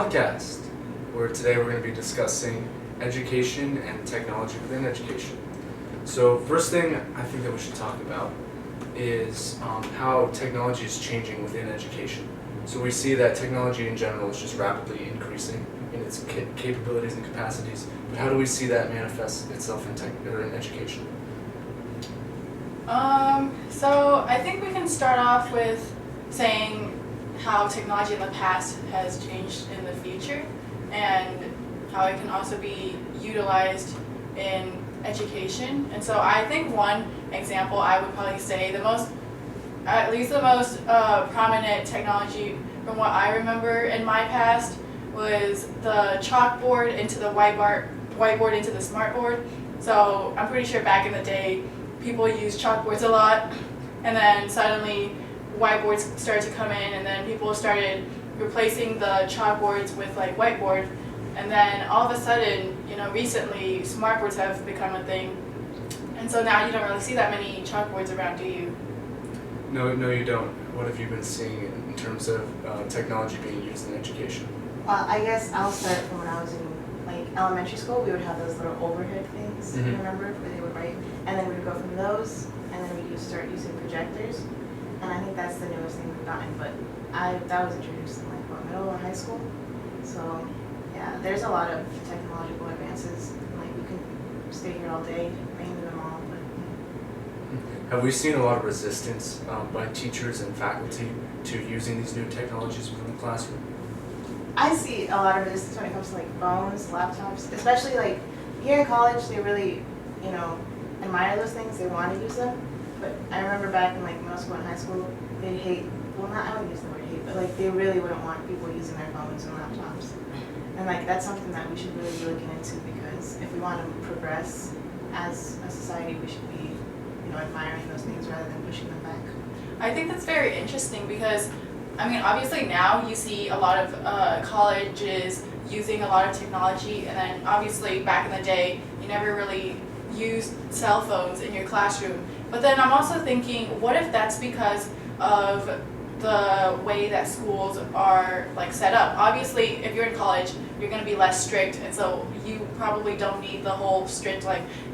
podcast, where today we're going to be discussing education and technology within education. So first thing I think that we should talk about is how technology is changing within education. So we see that technology in general is just rapidly increasing in its capabilities and capacities, but how do we see that manifest itself in education? So I think we can start off with saying how technology in the past has changed in the future and how it can also be utilized in education. And so I think one example I would probably say the most prominent technology from what I remember in my past was the chalkboard into the whiteboard into the smartboard. So I'm pretty sure back in the day people used chalkboards a lot, and then suddenly whiteboards started to come in, and then people started replacing the chalkboards with like whiteboard, and then all of a sudden, recently smartboards have become a thing, and so now you don't really see that many chalkboards around, do you? No, you don't. What have you been seeing in terms of technology being used in education? I guess I'll start from when I was in elementary school. We would have those little overhead things, Mhm. remember, where they would write, and then we'd go from those, and then we'd start using projectors, and I think that's the newest thing we've gotten. But that was introduced in middle or high school, so yeah, there's a lot of technological advances. We can stay here all day naming them all, but Have we seen a lot of resistance by teachers and faculty to using these new technologies within the classroom? I see a lot of resistance when it comes to phones, laptops, especially here in college. They really, admire those things. They want to use them. But I remember back in middle school and high school, they'd hate. Well, I wouldn't use the word hate, but they really wouldn't want people using their phones and laptops. And that's something that we should really be looking into, because if we want to progress as a society, we should be, admiring those things rather than pushing them back. I think that's very interesting because, obviously now you see a lot of colleges using a lot of technology, and then obviously back in the day, you never really used cell phones in your classroom. But then I'm also thinking, what if that's because of the way that schools are set up? Obviously, if you're in college, you're going to be less strict, and so you probably don't need the whole strict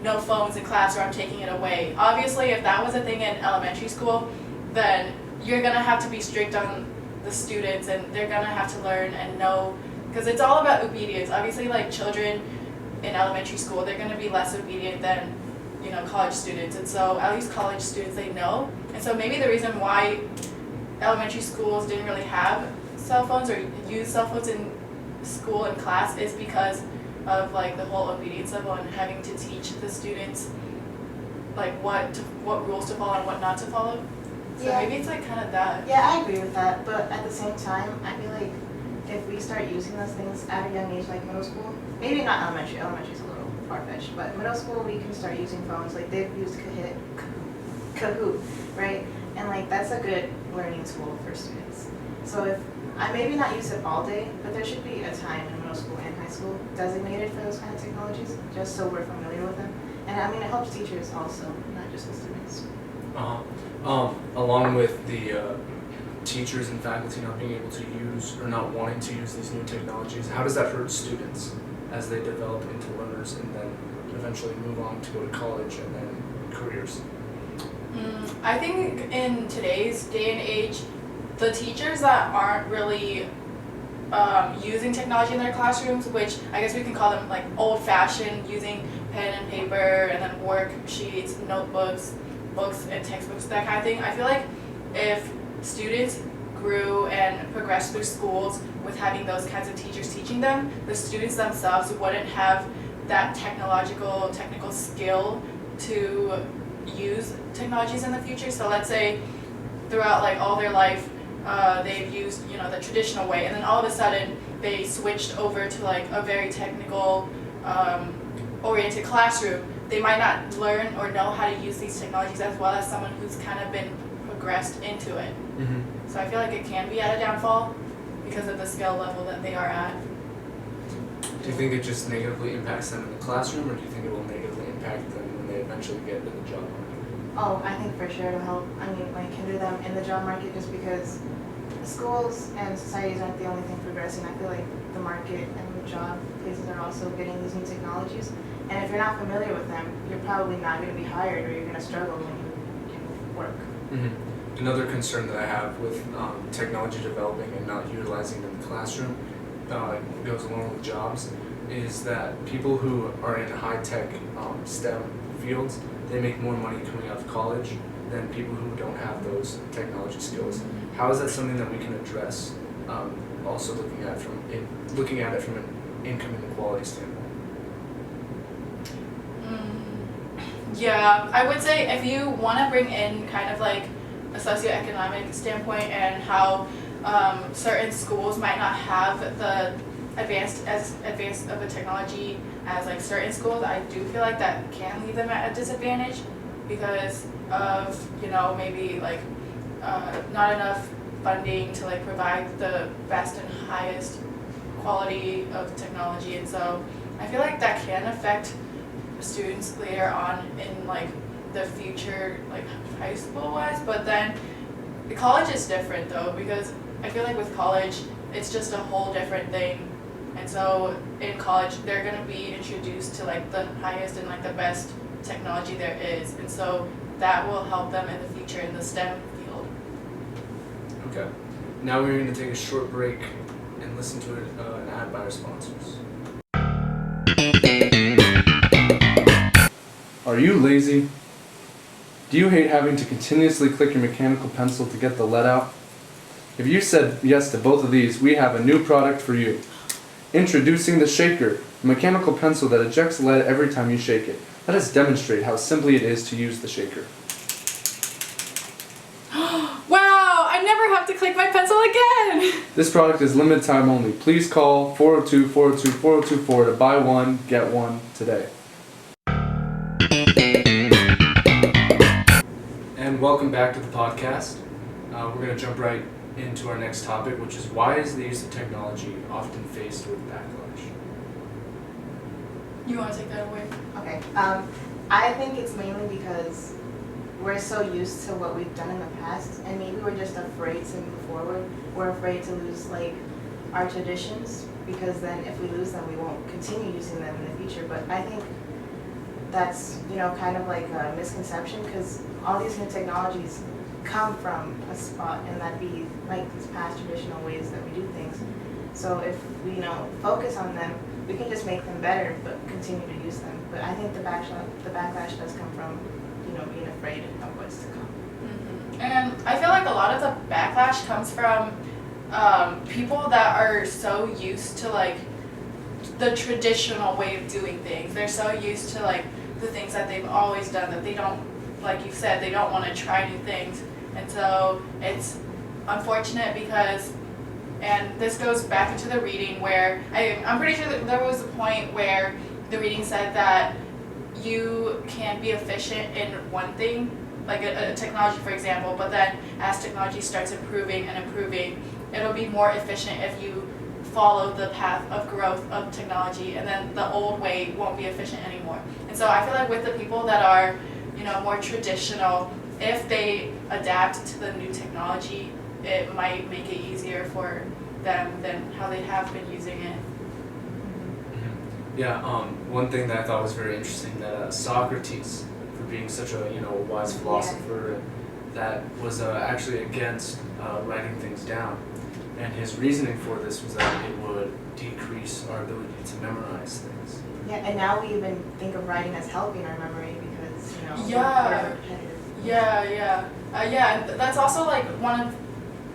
no phones in class or I'm taking it away. Obviously, if that was a thing in elementary school, then you're going to have to be strict on the students, and they're going to have to learn and know, because it's all about obedience. Obviously, children in elementary school, they're going to be less obedient than college students, and so at least college students, they know. And so maybe the reason why elementary schools didn't really have cell phones or use cell phones in school and class is because of the whole obedience level and having to teach the students what rules to follow and what not to follow. So Yeah. maybe it's kind of that. Yeah, I agree with that. But at the same time, I feel if we start using those things at a young age, like middle school, maybe not elementary. Elementary's a little far-fetched, but middle school we can start using phones. They've used Kahoot, right? And that's a good learning tool for students. So if I maybe not use it all day, but there should be a time in middle school and high school designated for those kind of technologies, just so we're familiar with them. And it helps teachers also, not just the students. Along with the teachers and faculty not being able to use or not wanting to use these new technologies, how does that hurt students as they develop into learners and then eventually move on to go to college and then careers? I think in today's day and age, the teachers that aren't really using technology in their classrooms, which I guess we can call them old-fashioned, using pen and paper and then worksheets, notebooks, books and textbooks, that kind of thing. I feel if students grew and progressed through schools with having those kinds of teachers teaching them, the students themselves wouldn't have that technical skill to use technologies in the future. So let's say throughout all their life, they've used the traditional way, and then all of a sudden they switched over to a very technical oriented classroom. They might not learn or know how to use these technologies as well as someone who's kind of been progressed into it. Mm-hmm. So I feel it can be at a downfall because of the skill level that they are at. Do you think it just negatively impacts them in the classroom, or do you think it will negatively impact them when they eventually get into the job market? Oh, I think for sure it'll help. Hinder them in the job market, just because schools and societies aren't the only thing progressing. I feel the market and the job places are also getting these new technologies. And if you're not familiar with them, you're probably not going to be hired, or you're going to struggle when you work. Mm-hmm. Another concern that I have with technology developing and not utilizing it in the classroom goes along with jobs, is that people who are in high-tech STEM fields, they make more money coming out of college than people who don't have those technology skills. How is that something that we can address? Also looking at it from an income inequality standpoint. Yeah, I would say if you want to bring in kind of like a socioeconomic standpoint and how certain schools might not have the advanced of a technology as like certain schools, I do feel like that can leave them at a disadvantage because of, you know, maybe like not enough funding to like provide the best and highest quality of technology. And so I feel like that can affect students later on in like the future, like high school wise. But then the college is different though, because I feel like with college it's just a whole different thing. And so in college they're going to be introduced to like the highest and like the best technology there is, and so that will help them in the future in the STEM field. Okay. Now we're going to take a short break and listen to an ad by our sponsors. Are you lazy? Do you hate having to continuously click your mechanical pencil to get the lead out? If you said yes to both of these, we have a new product for you. Introducing the Shaker, a mechanical pencil that ejects lead every time you shake it. Let us demonstrate how simply it is to use the Shaker. Wow, I never have to click my pencil again! This product is limited time only. Please call 402-402-4024 to buy one, get one today. And welcome back to the podcast. We're going to jump right into our next topic, which is why is the use of technology often faced with backlash? You want to take that away? Okay. I think it's mainly because we're so used to what we've done in the past, and maybe we're just afraid to move forward. We're afraid to lose like our traditions, because then if we lose them, we won't continue using them in the future. But I think that's, you know, kind of like a misconception, because all these new technologies come from a spot, and that'd be like these past traditional ways that we do things. So if we, you know, focus on them, we can just make them better, but continue to use them. But I think the backlash does come from, you know, being afraid of what's to come. Mm-hmm. And I feel like a lot of the backlash comes from people that are so used to like the traditional way of doing things. They're so used to like the things that they've always done that they don't, like you said, they don't want to try new things. And so it's unfortunate because, and this goes back into the reading where I'm pretty sure that there was a point where the reading said that you can be efficient in one thing, like a technology for example, but then as technology starts improving and improving, it'll be more efficient if you follow the path of growth of technology, and then the old way won't be efficient anymore. And so I feel like with the people that are, you know, more traditional, if they adapt to the new technology, it might make it easier for them than how they have been using it. Yeah, one thing that I thought was very interesting, that Socrates, for being such a, you know, wise philosopher, that was actually against writing things down. And his reasoning for this was that it would decrease our ability to memorize things. Yeah, and now we even think of writing as helping our memory because, you know, Yeah. we're repetitive. Yeah, and that's also like one of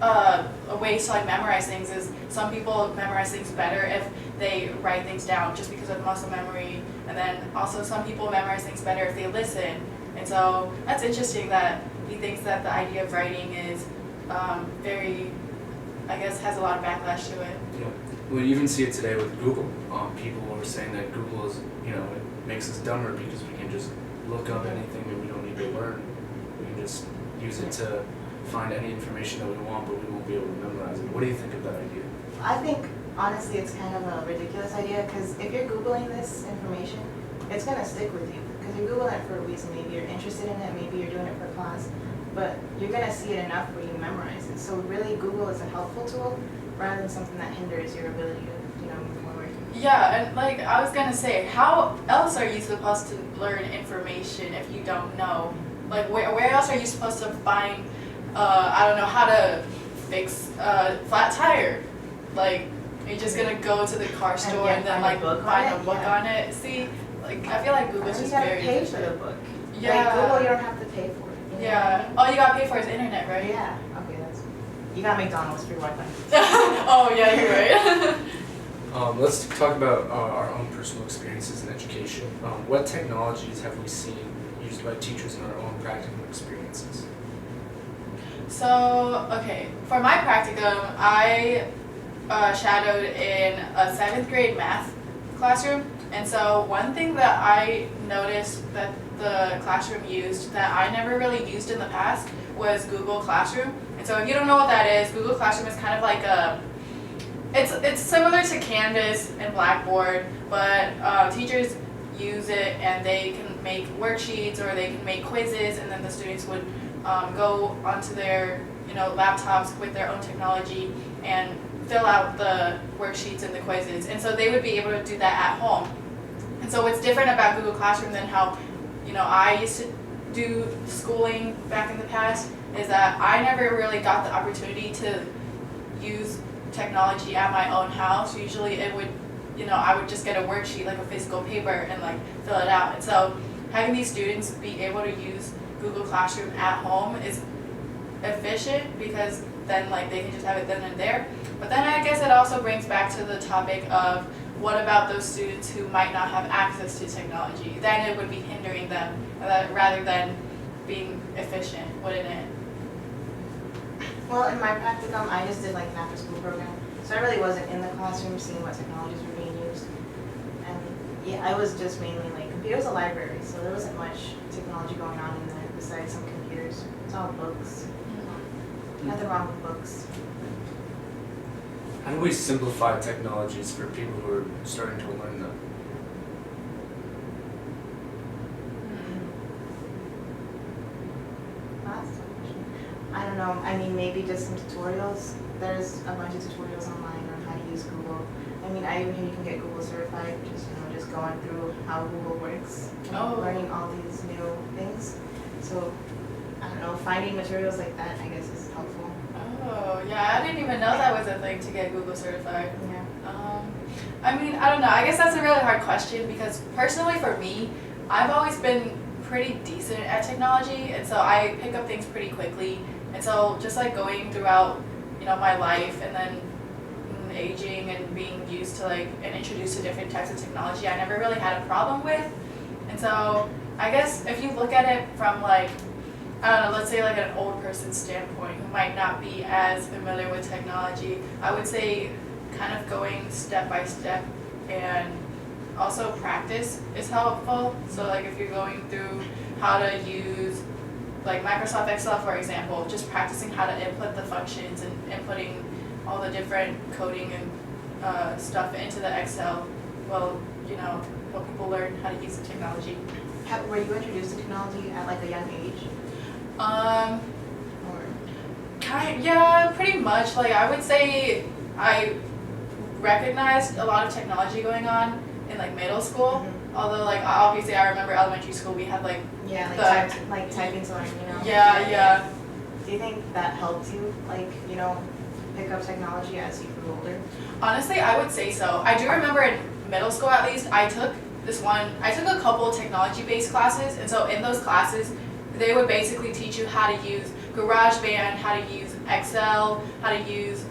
a ways to like memorize things is some people memorize things better if they write things down just because of muscle memory, and then also some people memorize things better if they listen. And so that's interesting that he thinks that the idea of writing is very, I guess, has a lot of backlash to it. Yeah, we even see it today with Google. People are saying that Google is, you know, it makes us dumber because we can just look up anything and we don't need to learn. We can just use it to find any information that we want, but we won't be able to memorize it. What do you think of that idea? I think, honestly, it's kind of a ridiculous idea, because if you're Googling this information, it's going to stick with you. Because you're Googling it for a reason. Maybe you're interested in it, maybe you're doing it for class, but you're going to see it enough where you memorize it. So really, Google is a helpful tool rather than something that hinders your ability to, you know, Yeah, and like I was gonna say, how else are you supposed to learn information if you don't know? Like where else are you supposed to find, I don't know, how to fix a flat tire? Like, you're just gonna go to the car store yeah, and then find a like book on find it? a book Yeah. on it. See, like I feel like Google's Or you just gotta very pay for the efficient. book. Yeah. Like Google, you don't have to pay for it. You know what I Yeah. mean? All you gotta pay for is internet, right? Yeah. Okay, that's. You got McDonald's free Wi-Fi. Oh yeah, you're right. Let's talk about our own personal experiences in education. What technologies have we seen used by teachers in our own practical experiences? So, okay, for my practicum, I shadowed in a 7th grade math classroom. And so one thing that I noticed that the classroom used that I never really used in the past was Google Classroom. And so if you don't know what that is, Google Classroom is kind of like it's similar to Canvas and Blackboard, but teachers use it and they can make worksheets or they can make quizzes, and then the students would go onto their laptops with their own technology and fill out the worksheets and the quizzes, and so they would be able to do that at home. And so what's different about Google Classroom than how I used to do schooling back in the past is that I never really got the opportunity to use technology at my own house. Usually it would, I would just get a worksheet, like a physical paper, and like fill it out. And so having these students be able to use Google Classroom at home is efficient because then like they can just have it then and there. But then I guess it also brings back to the topic of what about those students who might not have access to technology? Then it would be hindering them rather than being efficient, wouldn't it? Well, in my practicum, I just did like an after-school program, so I really wasn't in the classroom seeing what technologies were being used. And yeah, I was just mainly like, it was a library, so there wasn't much technology going on in there besides some computers. It's all books. Nothing wrong with books. How do we simplify technologies for people who are starting to learn them? That's a question. I don't know. I mean, maybe just some tutorials. There's a bunch of tutorials online on how to use Google. I mean, I even hear you can get Google certified, just going through how Google works, Oh. learning all these new things. So, I don't know, finding materials like that, I guess, is helpful. Oh, yeah, I didn't even know that was a thing to get Google certified. Yeah. I mean, I don't know. I guess that's a really hard question because personally for me, I've always been pretty decent at technology, and so I pick up things pretty quickly. And so just like going throughout, my life and then aging and being used to and introduced to different types of technology, I never really had a problem with. And so I guess if you look at it from I don't know, let's say like an old person's standpoint who might not be as familiar with technology, I would say kind of going step by step and also practice is helpful. So if you're going through how to use Microsoft Excel, for example, just practicing how to input the functions and inputting all the different coding and stuff into the Excel will, help people learn how to use the technology. Were you introduced to technology at a young age? Um, Or yeah, pretty much. I would say I recognized a lot of technology going on in middle school. Mhm. Although obviously I remember elementary school we had yeah, The- typing to learn, yeah. Do you think that helped you, pick up technology as you grew older? Honestly, I would say so. I do remember in middle school at least, I took a couple technology-based classes, and so in those classes, they would basically teach you how to use GarageBand, how to use Excel, how to use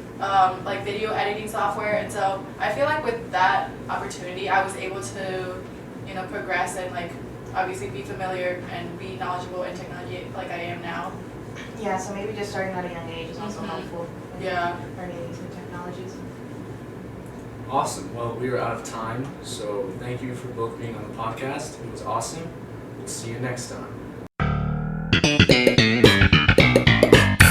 video editing software, and so I feel with that opportunity, I was able to, progress and obviously be familiar and be knowledgeable in technology like I am now. Yeah, so maybe just starting at a young age is also Mhm. helpful. when Yeah. you're learning these new technologies. Awesome. Well, we are out of time, so thank you for both being on the podcast. It was awesome. We'll see you next time.